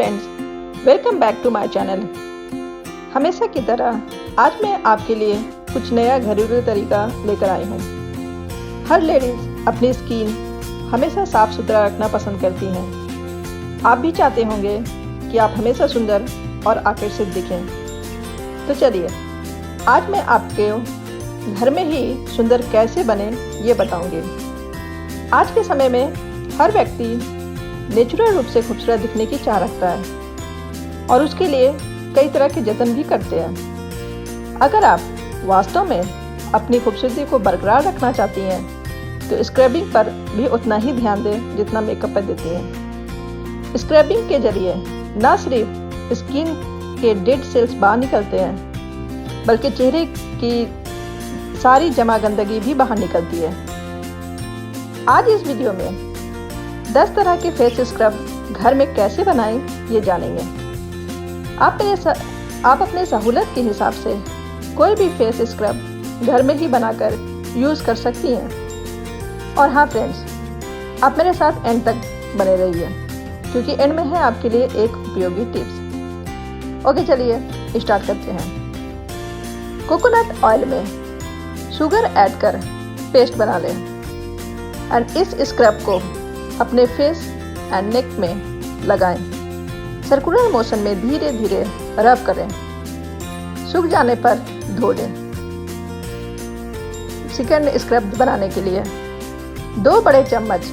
Friends, welcome back to my channel. हमेशा की तरह आज मैं आपके लिए कुछ नया घरेलू तरीका लेकर आई हूँ। हर लेडीज़ अपनी स्किन हमेशा साफ सुथरा रखना पसंद करती हैं। आप भी चाहते होंगे कि आप हमेशा सुंदर और आकर्षित दिखें। तो चलिए, आज मैं आपके घर में ही सुंदर कैसे बने ये बताऊंगी। आज के समय में हर व्यक्ति नेचुरल रूप से खूबसूरत दिखने की चाह रखता है और उसके लिए कई तरह के जतन भी करते हैं। अगर आप वास्तव में अपनी खूबसूरती को बरकरार रखना चाहती हैं तो स्क्रबिंग पर भी उतना ही ध्यान दें जितना मेकअप पर देती हैं। स्क्रबिंग के जरिए न सिर्फ स्किन के डेड सेल्स बाहर निकलते हैं बल्कि चेहरे की सारी जमा गंदगी भी बाहर निकलती है। आज इस वीडियो में 10 तरह के फेस स्क्रब घर में कैसे बनाएं ये जानेंगे। आप अपने सहूलत के हिसाब से कोई भी फेस स्क्रब घर में ही बनाकर यूज़ कर सकती हैं। और हाँ फ्रेंड्स, आप मेरे साथ एंड तक बने रहिए क्योंकि एंड में है आपके लिए एक उपयोगी टिप्स। ओके, चलिए स्टार्ट करते हैं। कोकोनट ऑयल में शुगर ऐड कर पेस्ट बना लें एंड इस स्क्रब को अपने फेस एंड नेक में लगाएं। सर्कुलर मोशन में धीरे धीरे रब करें। सूख जाने पर धो लें। सेकंड स्क्रब बनाने के लिए 2 बड़े चम्मच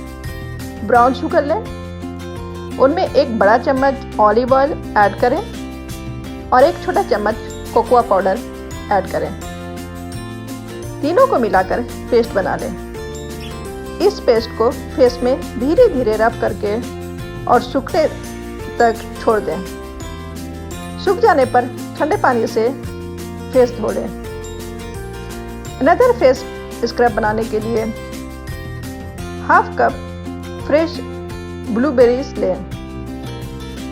ब्राउन शुगर लें। उनमें 1 बड़ा चम्मच ऑलिव ऑयल ऐड करें और 1 छोटा चम्मच कोकोआ पाउडर ऐड करें। तीनों को मिलाकर पेस्ट बना लें। इस पेस्ट को फेस में धीरे धीरे रब करके और सूखने तक छोड़ दें। सूख जाने पर ठंडे पानी से फेस धो लें। अनदर फेस स्क्रब बनाने के लिए हाफ कप फ्रेश ब्लूबेरीज लें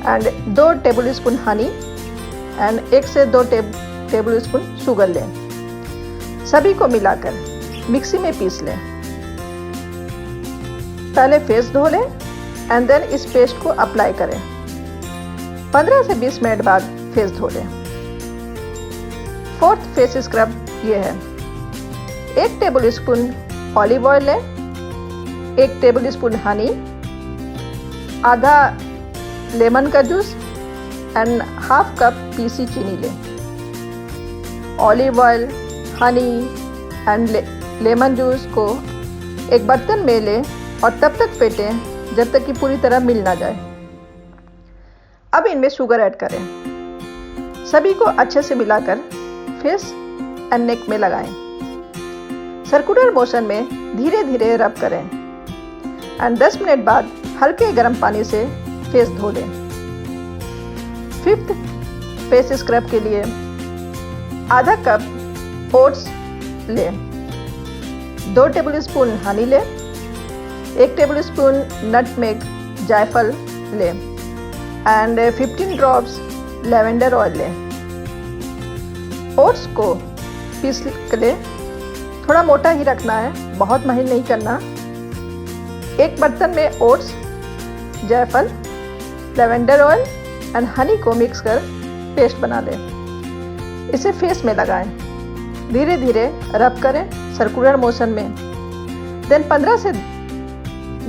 and 2 table spoon honey and 1 से 2 टेबल स्पून शुगर लें। सभी को मिलाकर मिक्सी में पीस लें। पहले फेस धो लें एंड देन इस पेस्ट को अप्लाई करें। 15 से 20 मिनट बाद फेस धो लें। फोर्थ फेस स्क्रब ये है। 1 टेबल स्पून ऑलिव ऑयल लें, 1 टेबल स्पून हनी, आधा लेमन का juice and half cup PC चीनी लें। Olive oil, honey and lemon juice को एक बर्तन में लें और तब तक फेंटें जब तक कि पूरी तरह मिल ना जाए। अब इनमें शुगर ऐड करें। सभी को अच्छे से मिलाकर फेस एंड नेक में लगाएं। सर्कुलर मोशन में धीरे धीरे रब करें एंड 10 मिनट बाद हल्के गर्म पानी से फेस धो लें। फिफ्थ फेस स्क्रब के लिए आधा कप ओट्स लें, 2 टेबल स्पून हनी लें, 1 टेबल स्पून नटमेग जायफल लें एंड 15 ड्रॉप्स लेवेंडर ऑयल लें। ओट्स को पीस लें। थोड़ा मोटा ही रखना है, बहुत महीन नहीं करना। एक बर्तन में ओट्स, जायफल, लेवेंडर ऑयल एंड हनी को मिक्स कर पेस्ट बना लें। इसे फेस में लगाएं। धीरे धीरे रब करें सर्कुलर मोशन में। देन 15 से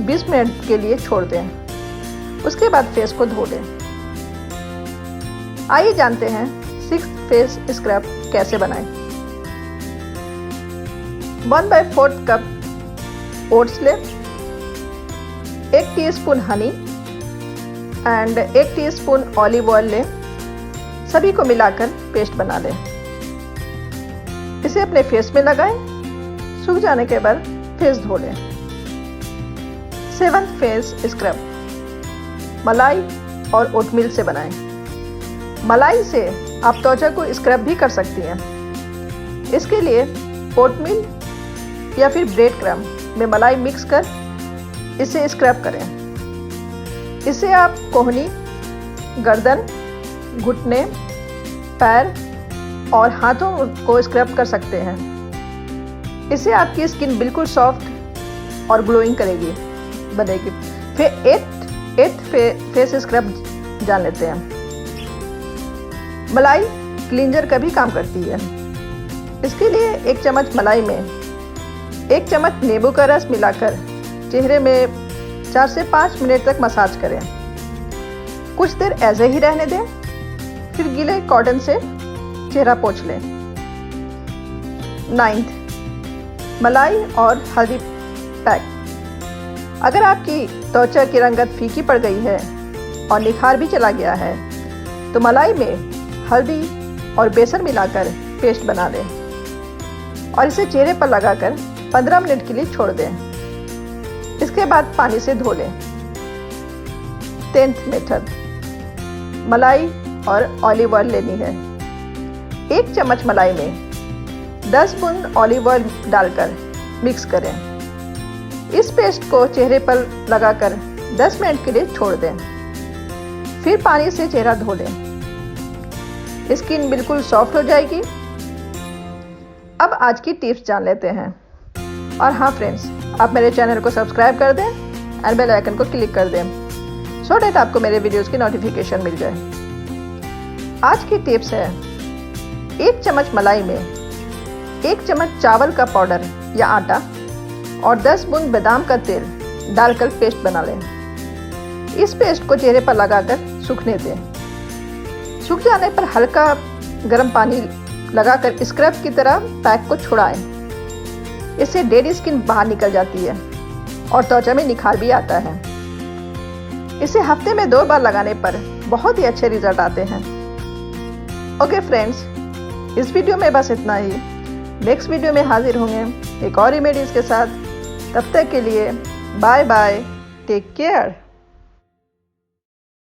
20 मिनट के लिए छोड़ दें। उसके बाद फेस को धो लें। आइए जानते हैं 6th फेस स्क्रब कैसे बनाएं। 1/4 कप ओट्स लें, 1 teaspoon honey and 1 teaspoon olive oil लें। सभी को मिलाकर पेस्ट बना लें। इसे अपने फेस में लगाएं। सूख जाने के बाद फेस धो लें। 7th फेस स्क्रब मलाई और ओटमील से बनाएं। मलाई से आप त्वचा को स्क्रब भी कर सकती हैं। इसके लिए ओटमील या फिर ब्रेड क्रम्ब में मलाई मिक्स कर इसे स्क्रब करें। इसे आप कोहनी, गर्दन, घुटने, पैर और हाथों को स्क्रब कर सकते हैं। इससे आपकी स्किन बिल्कुल सॉफ्ट और ग्लोइंग बनेगी। फिर 8th फेस स्क्रब जान लेते हैं। मलाई क्लींजर का भी काम करती है। इसके लिए 1 चम्मच मलाई में 1 चम्मच नींबू का रस मिलाकर चेहरे में 4 से 5 मिनट तक मसाज करें। कुछ देर ऐसे ही रहने दें, फिर गीले कॉटन से चेहरा पोंछ लें। 9th, मलाई और हल्दी पैक। अगर आपकी त्वचा की रंगत फीकी पड़ गई है और निखार भी चला गया है तो मलाई में हल्दी और बेसन मिलाकर पेस्ट बना लें और इसे चेहरे पर लगाकर 15 मिनट के लिए छोड़ दें। इसके बाद पानी से धो लें। 10th मेथड, मलाई और ऑलिव ऑयल लेनी है। 1 चम्मच मलाई में 10 बूंद ऑलिव ऑयल डालकर मिक्स करें। इस पेस्ट को चेहरे पर लगाकर 10 मिनट के लिए छोड़ दें। फिर पानी से चेहरा धो लें। स्किन बिल्कुल सॉफ्ट हो जाएगी। अब आज की टिप्स जान लेते हैं। और हाँ फ्रेंड्स, आप मेरे चैनल को सब्सक्राइब कर दें और बेल आइकन को क्लिक कर दें सो डैट आपको मेरे वीडियोस की नोटिफिकेशन मिल जाए। आज की टिप्स है, 1 चम्मच मलाई में 1 चम्मच चावल का पाउडर या आटा और 10 बूंद बादाम का तेल डालकर पेस्ट बना लें। इस पेस्ट को चेहरे पर लगाकर सूखने दें। सूख जाने पर हल्का गर्म पानी लगाकर स्क्रब की तरह पैक को छुड़ाएं। इससे डेड स्किन बाहर निकल जाती है और त्वचा में निखार भी आता है। इसे हफ्ते में 2 बार लगाने पर बहुत ही अच्छे रिजल्ट आते हैं। ओके फ्रेंड्स, इस वीडियो में बस इतना ही। नेक्स्ट वीडियो में हाजिर होंगे एक और रेमेडीज के साथ। तब तक के लिए बाय बाय, टेक केयर।